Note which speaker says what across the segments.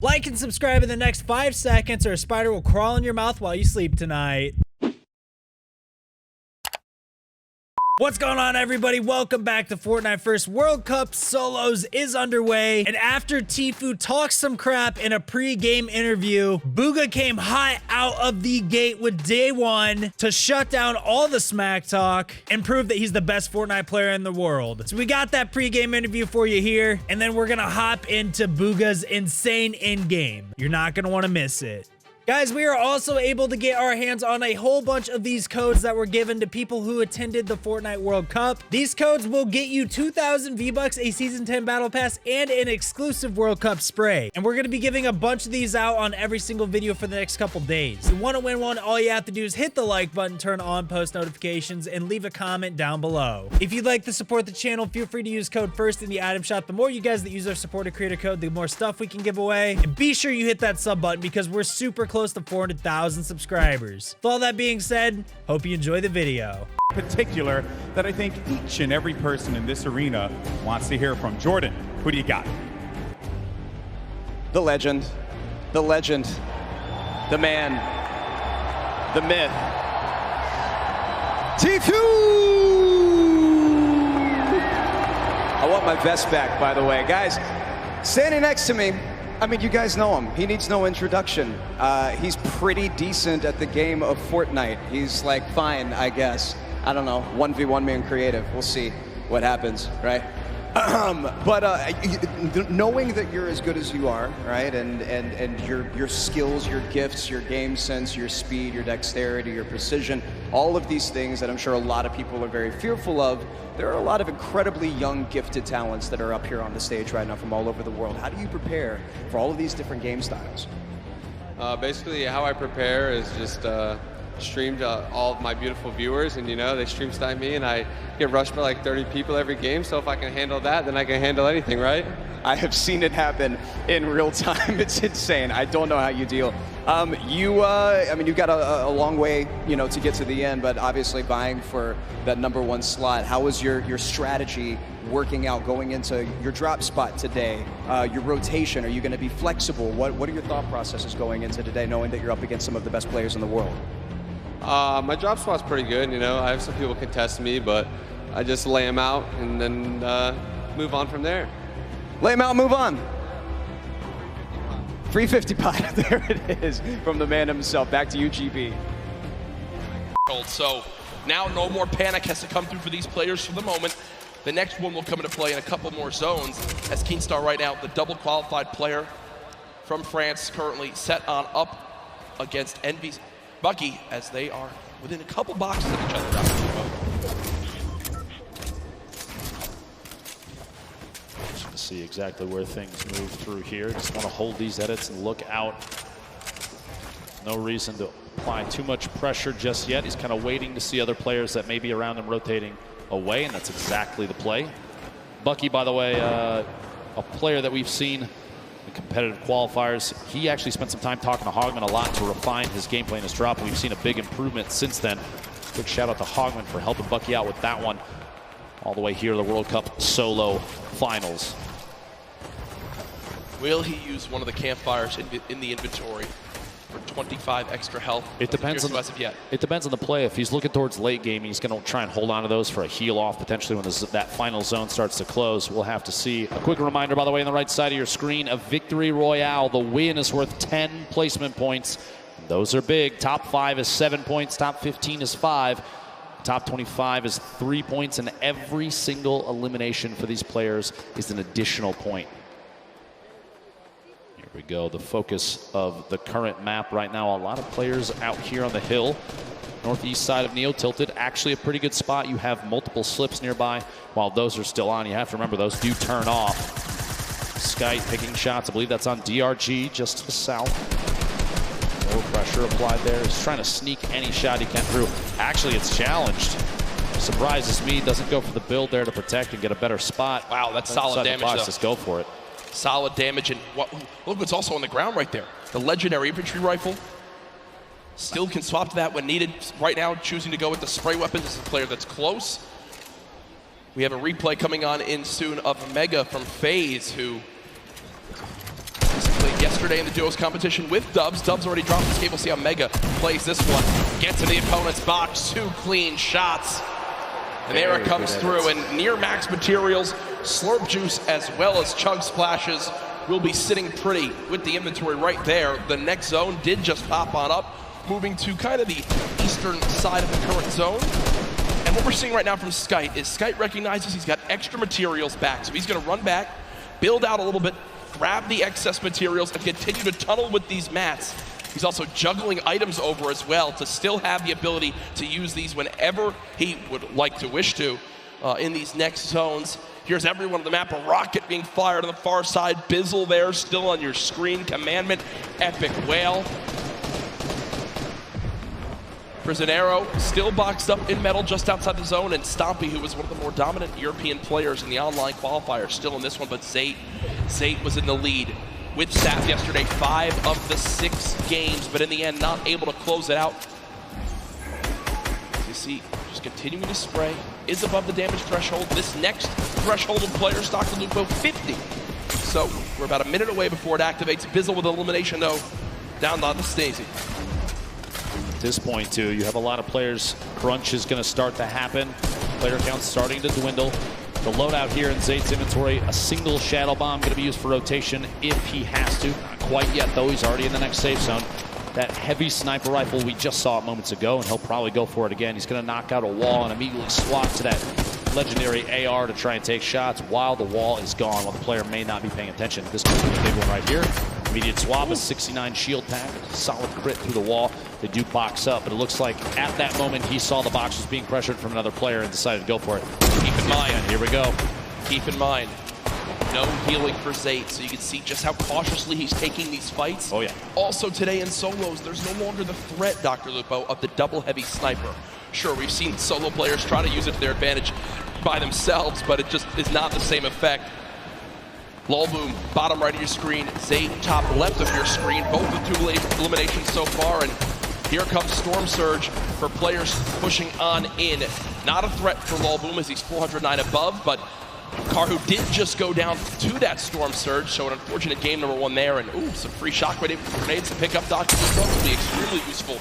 Speaker 1: Like and subscribe in the next 5 seconds or a spider will crawl in your mouth while you sleep tonight. What's going on, everybody? Welcome back to Fortnite. First World Cup Solos is underway, and after Tfue talks some crap in a pre-game interview, BUGHA came hot out of the gate with day one to shut down all the smack talk and prove that he's the best Fortnite player in the world. So we got that pre-game interview for you here, and then we're gonna hop into BUGHA's insane in-game. You're not gonna want to miss it. Guys, we are also able to get our hands on a whole bunch of these codes that were given to people who attended the Fortnite World Cup. These codes will get you 2,000 V-Bucks, a Season 10 Battle Pass, and an exclusive World Cup spray. And we're going to be giving a bunch of these out on every single video for the next couple days. If you want to win one, all you have to do is hit the like button, turn on post notifications, and leave a comment down below. If you'd like to support the channel, feel free to use code FIRST in the item shop. The more you guys that use our supporter creator code, the more stuff we can give away. And be sure you hit that sub button because we're super close to 400,000 subscribers. With all that being said, hope you enjoy the video.
Speaker 2: Particular that I think each and every person in this arena wants to hear from. Jordan, who do you got?
Speaker 3: The legend, the man, the myth, Tfue! I want my vest back, by the way. Guys, standing next to me, I mean, you guys know him. He needs no introduction. He's pretty decent at the game of Fortnite. He's like, fine, I guess. I don't know, 1v1 man creative. We'll see what happens, right? Knowing that you're as good as you are, right, and your skills, your gifts, your game sense, your speed, your dexterity, your precision, all of these things that I'm sure a lot of people are very fearful of, there are a lot of incredibly young, gifted talents that are up here on the stage right now from all over the world. How do you prepare for all of these different game styles?
Speaker 4: Basically, how I prepare is just stream to all of my beautiful viewers, and you know, they stream snipe me, and I get rushed by like 30 people every game, so if I can handle that, then I can handle anything, right?
Speaker 3: I have seen it happen in real time. It's insane. I don't know how you deal. I mean, you've got a long way, you know, to get to the end, but obviously vying for that #1 slot. How was your strategy working out going into your drop spot today? Your rotation, are you going to be flexible? What are your thought processes going into today, knowing that you're up against some of the best players in the world?
Speaker 4: My drop spot's pretty good, you know. I have some people contest me, but I just lay them out and then move on from there.
Speaker 3: Lay them out, move on. 350 pot, there it is, from the man himself. Back to you, GB.
Speaker 5: So now no more panic has to come through for these players for the moment. The next one will come into play in a couple more zones, as Keenstar right now, the double qualified player from France, currently set on up against Envy's BUGHA, as they are within a couple boxes of each other.
Speaker 6: Just going to see exactly where things move through here. Just want to hold these edits and look out. No reason to apply too much pressure just yet. He's kind of waiting to see other players that may be around him rotating away, and that's exactly the play. BUGHA, by the way, a player that we've seen in competitive qualifiers. He actually spent some time talking to Hogman a lot to refine his gameplay and his drop, and we've seen a big improvement since then. Big shout out to Hogman for helping BUGHA out with that one. All the way here to the World Cup solo finals.
Speaker 5: Will he use one of the campfires in the inventory for 25 extra health?
Speaker 6: It depends on the play. If he's looking towards late game, he's going to try and hold on to those for a heal off potentially when that final zone starts to close. We'll have to see. A quick reminder, by the way, on the right side of your screen, a victory royale. The win is worth 10 placement points. Those are big. Top 5 is 7 points. Top 15 is 5. Top 25 is 3 points, and every single elimination for these players is an additional point. Here we go, the focus of the current map right now. A lot of players out here on the hill. Northeast side of Neo tilted, actually a pretty good spot. You have multiple slips nearby while those are still on. You have to remember those do turn off. Skype picking shots, I believe that's on DRG just to the south. More pressure applied there. He's trying to sneak any shot he can through. Actually, it's challenged. Surprises me. Doesn't go for the build there to protect and get a better spot.
Speaker 5: Wow, that's solid damage, though.
Speaker 6: Just go for it.
Speaker 5: Solid damage, and look what's also on the ground right there. The legendary infantry rifle. Still can swap to that when needed. Right now, choosing to go with the spray weapon. This is a player that's close. We have a replay coming on in soon of Mega from FaZe, who basically, yes, yesterday in the duos competition with Dubs. Dubs already dropped his cable. See how Mega plays this one. Gets in the opponent's box, 2 clean shots. And there it comes through, and near max materials, Slurp Juice as well as Chug Splashes will be sitting pretty with the inventory right there. The next zone did just pop on up, moving to kind of the eastern side of the current zone. And what we're seeing right now from Skite is Skite recognizes he's got extra materials back, so he's gonna run back, build out a little bit, grab the excess materials, and continue to tunnel with these mats. He's also juggling items over as well to still have the ability to use these whenever he would like to wish to in these next zones. Here's everyone on the map, a rocket being fired on the far side. Bizzle there, still on your screen. Commandment, Epic Whale. Prisionero still boxed up in metal just outside the zone, and Stompy, who was one of the more dominant European players in the online qualifier, still in this one, but Zate was in the lead with Sap yesterday, 5 of the 6 games, but in the end, not able to close it out. As you see, just continuing to spray, is above the damage threshold. This next threshold of players, Dr. Lupo, 50. So we're about a minute away before it activates. Bizzle with elimination, though, down on the Stacey.
Speaker 6: At this point, too, you have a lot of players. Crunch is going to start to happen. Player count starting to dwindle. The loadout here in Zate's inventory, a single Shadow Bomb going to be used for rotation if he has to. Not quite yet, though. He's already in the next safe zone. That heavy sniper rifle we just saw moments ago, and he'll probably go for it again. He's going to knock out a wall and immediately swap to that legendary AR to try and take shots while the wall is gone, while the player may not be paying attention. This could be a big one right here. Immediate swap, a 69 shield pack, solid crit through the wall. They do box up, but it looks like at that moment he saw the box was being pressured from another player and decided to go for it.
Speaker 5: Keep in mind,
Speaker 6: here we go.
Speaker 5: Keep in mind, no healing for Zate, so you can see just how cautiously he's taking these fights.
Speaker 6: Oh yeah.
Speaker 5: Also today in solos, there's no longer the threat, Dr. Lupo, of the double heavy sniper. Sure, we've seen solo players try to use it to their advantage by themselves, but it just is not the same effect. Lolboom, bottom right of your screen. Zate, top left of your screen. Both with 2 eliminations so far, and here comes Storm Surge for players pushing on in. Not a threat for Lolboom as he's 409 above, but Karhu did just go down to that Storm Surge, so an unfortunate game number 1 there, and ooh, some free shockwave grenades to pick up. Dr. Lupo will be extremely useful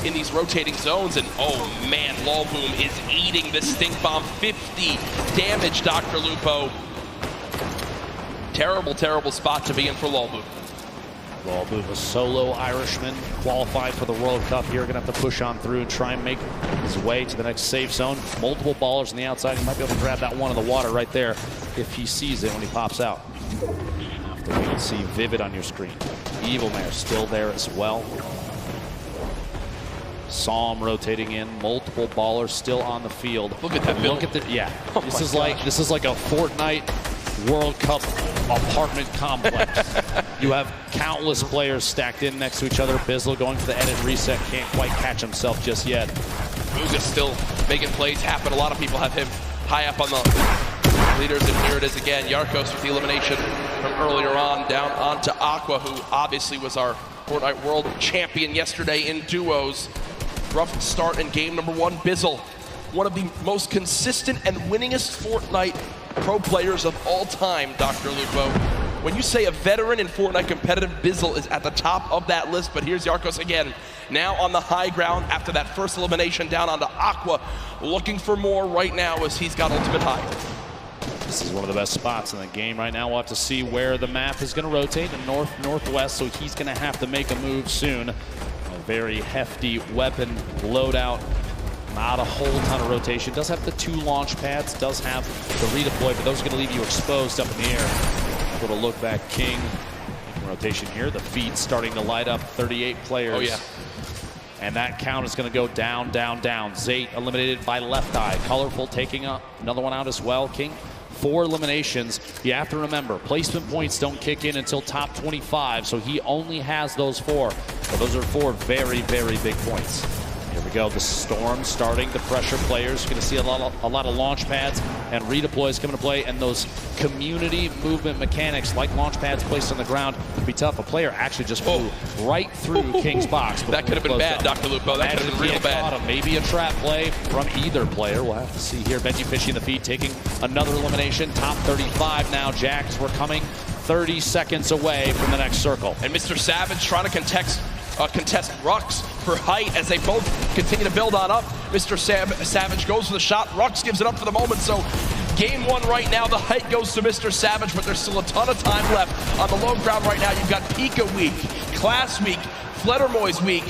Speaker 5: in these rotating zones, and oh man, Lolboom is eating the Stink Bomb. 50 damage, Dr. Lupo. Terrible, terrible spot to be in for Lolboom.
Speaker 6: Lolboom, a solo Irishman, qualified for the World Cup here. Gonna have to push on through and try and make his way to the next safe zone. Multiple ballers on the outside. He might be able to grab that one in the water right there if he sees it when he pops out. Have to wait and see. Vivid on your screen. Evil Mare still there as well. Saw him rotating in. Multiple ballers still on the field.
Speaker 5: Look at that build.
Speaker 6: Look at the, yeah.
Speaker 5: Oh
Speaker 6: this is like a Fortnite World Cup apartment complex. You have countless players stacked in next to each other. Bizzle going for the edit reset, can't quite catch himself just yet.
Speaker 5: BUGHA still making plays happen. A lot of people have him high up on the leaders, and here it is again. Yarkos with the elimination from earlier on, down onto Aqua, who obviously was our Fortnite World Champion yesterday in duos. Rough start in game number 1. Bizzle, one of the most consistent and winningest Fortnite pro players of all time, Dr. Lupo. When you say a veteran in Fortnite competitive, Bizzle is at the top of that list, but here's Yarkos again, now on the high ground after that first elimination down onto Aqua, looking for more right now as he's got ultimate high.
Speaker 6: This is one of the best spots in the game right now. We'll have to see where the map is going to rotate, the north-northwest, so he's going to have to make a move soon. A very hefty weapon loadout. Not a whole ton of rotation. Does have the 2 launch pads, does have the redeploy, but those are going to leave you exposed up in the air. Little look back, King. Rotation here. The feed starting to light up. 38 players.
Speaker 5: Oh, yeah.
Speaker 6: And that count is going to go down, down, down. Zate eliminated by Left Eye. Colorful taking up another one out as well. King, 4 eliminations. You have to remember, placement points don't kick in until top 25, so he only has those 4. But those are 4 very, very big points. Here we go, the Storm starting to pressure players. You're going to see a lot of launch pads and redeploys coming to play, and those community movement mechanics like launch pads placed on the ground can be tough. A player actually just flew right through King's box.
Speaker 5: That could have been bad, Dr. Lupo. That could have been real bad.
Speaker 6: Maybe a trap play from either player. We'll have to see here. Benji Fishy in the feed taking another elimination. Top 35 now. Jacks were coming 30 seconds away from the next circle.
Speaker 5: And Mr. Savage trying to contest Rux for height as they both continue to build on up. Mr. Savage goes for the shot. Rux gives it up for the moment. So game one right now, the height goes to Mr. Savage, but there's still a ton of time left on the low ground right now. You've got Pika week, Class week, Fledermoy's week,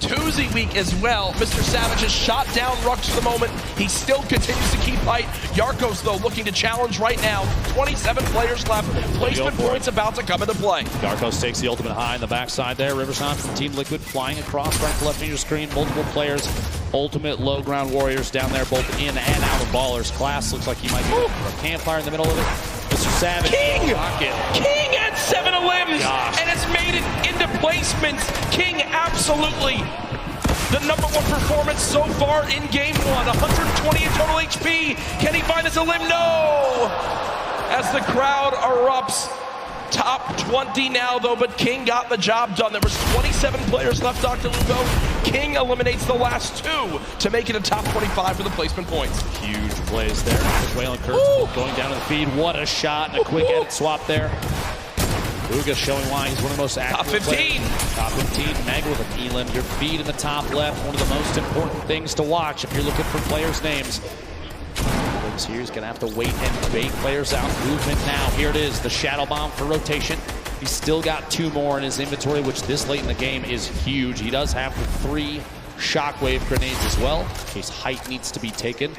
Speaker 5: Tuesday week as well. Mr. Savage has shot down Rux for the moment. He still continues to keep height. Yarkos, though, looking to challenge right now. 27 players left. Placement points about to come into play.
Speaker 6: Yarkos takes the ultimate high in the backside there. Riverside from Team Liquid flying across right to left of your screen. Multiple players. Ultimate low ground warriors down there, both in and out of ballers. Class looks like he might be a campfire in the middle of it. Mr. Savage.
Speaker 5: King at 7 limbs, and it's made it into placements. King absolutely the #1 performance so far in game one. 120 in total HP. Can he find his limb? No! As the crowd erupts. Top 20 now, though, but King got the job done. There was 27 players left, Dr. Lupo. King eliminates the last 2 to make it a top 25 for the placement points.
Speaker 6: Huge plays there. Whalen Kurtz going down to the feed. What a shot and a quick edit swap there. BUGHA showing why he's one of the most active
Speaker 5: Top 15.
Speaker 6: Players. Top 15. Meg with an elim. Your feed in the top left. One of the most important things to watch if you're looking for players' names. Here he's going to have to wait and bait players out. Movement now. Here it is. The Shadow Bomb for rotation. He's still got 2 more in his inventory, which this late in the game is huge. He does have the 3 Shockwave grenades as well, in case height needs to be taken,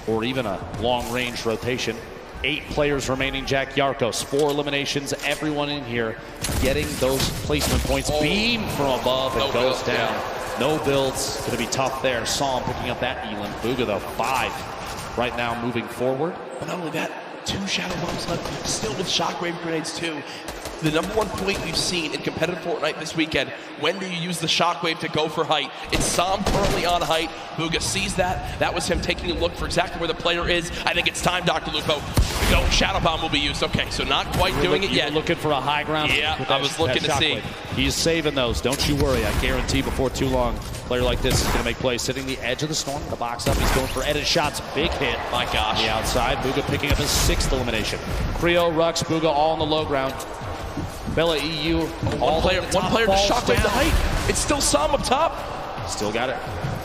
Speaker 6: or even a long-range rotation. 8 players remaining, Jack Yarkos. 4 eliminations. Everyone in here getting those placement points. Beam from above. It goes down. Yeah. No builds. Going to be tough there. Saw him picking up that elim. BUGHA, though, 5 right now moving forward.
Speaker 5: But not only that, 2 Shadow Bombs left, still with Shockwave grenades too. The #1 point we've seen in competitive Fortnite this weekend, when do you use the Shockwave to go for height? It's Sam currently on height. BUGHA sees that. That was him taking a look for exactly where the player is. I think it's time, Dr. Lupo. No, Shadow Bomb will be used. Okay, so not quite doing it yet.
Speaker 6: Looking for a high ground.
Speaker 5: Yeah, I was looking to see.
Speaker 6: He's saving those. Don't you worry. I guarantee before too long, a player like this is going to make plays. Sitting the edge of the storm, the box up. He's going for edit shots. Big hit.
Speaker 5: My gosh.
Speaker 6: On the outside. BUGHA picking up his 6th elimination. Creo, Rux, BUGHA all on the low ground. Bella EU.
Speaker 5: One player just Shockwave the height. It's still Sam up top.
Speaker 6: Still got it.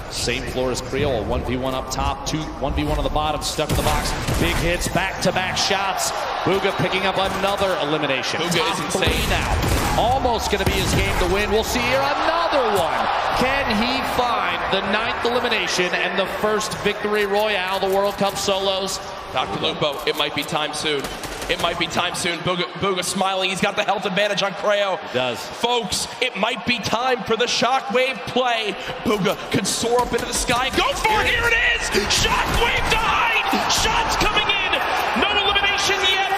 Speaker 6: Same floor as Creo. 1v1 up top. 1v1 on the bottom. Stuck in the box. Big hits. Back-to-back shots. BUGHA picking up another elimination.
Speaker 5: BUGHA is insane
Speaker 6: now. Almost going to be his game to win. We'll see here another one. Can he find the 9th elimination and the first victory royale, the World Cup solos?
Speaker 5: Dr. Lupo, it might be time soon. It might be time soon. BUGHA smiling. He's got the health advantage on Creo.
Speaker 6: He does.
Speaker 5: Folks, it might be time for the Shockwave play. BUGHA could soar up into the sky. Go for it. Here it is. Shockwave to height. Shots coming in. No elimination yet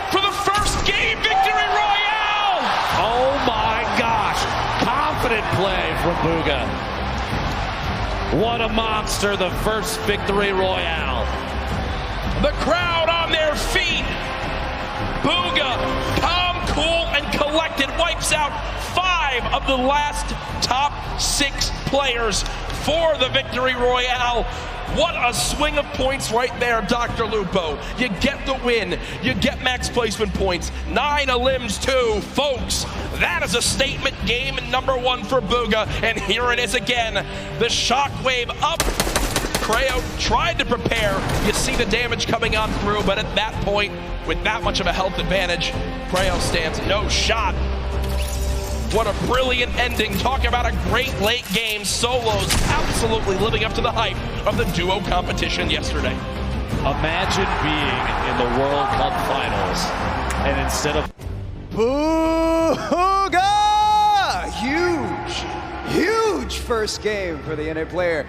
Speaker 5: for the first game victory royale.
Speaker 6: Oh my gosh. Confident play from BUGHA. What a monster. The first victory royale.
Speaker 5: The crowd on their feet. BUGHA, calm, cool, and collected, wipes out 5 of the last top 6 players for the victory royale. What a swing of points right there, Dr. Lupo. You get the win. You get max placement points. 9 elims too. Folks, that is a statement game #1 for BUGHA. And here it is again. The Shockwave up. Creo tried to prepare. You see the damage coming on through, but at that point, with that much of a health advantage, Creo stands no shot. What a brilliant ending. Talk about a great late game. Solos absolutely living up to the hype of the duo competition yesterday.
Speaker 6: Imagine being in the World Cup Finals, and instead of
Speaker 3: BUGHA! Huge first game for the NA player.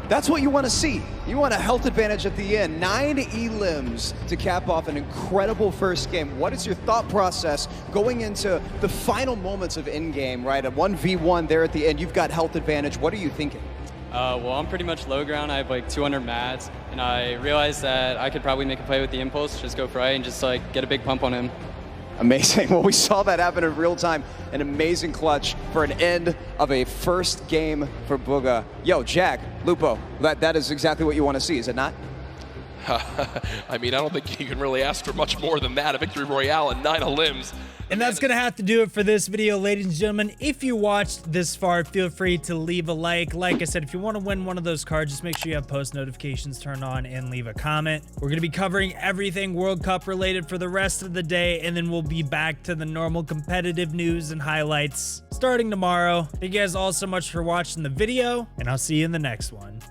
Speaker 3: That's what you want to see. You want a health advantage at the end. 9 elims to cap off an incredible first game. What is your thought process going into the final moments of in-game, right? A 1v1 there at the end. You've got health advantage. What are you thinking?
Speaker 7: Well, I'm pretty much low ground. I have like 200 mats, and I realized that I could probably make a play with the impulse, just go for right and just like get a big pump on him.
Speaker 3: Amazing. Well, we saw that happen in real time. An amazing clutch for an end of a first game for BUGHA. Yo, Jack, Lupo, that is exactly what you want to see, is it not?
Speaker 5: I mean, I don't think you can really ask for much more than that. A victory royale and 9 limbs.
Speaker 1: And that's going to have to do it for this video, ladies and gentlemen. If you watched this far, feel free to leave a like. Like I said, if you want to win one of those cards, just make sure you have post notifications turned on and leave a comment. We're going to be covering everything World Cup related for the rest of the day, and then we'll be back to the normal competitive news and highlights starting tomorrow. Thank you guys all so much for watching the video, and I'll see you in the next one.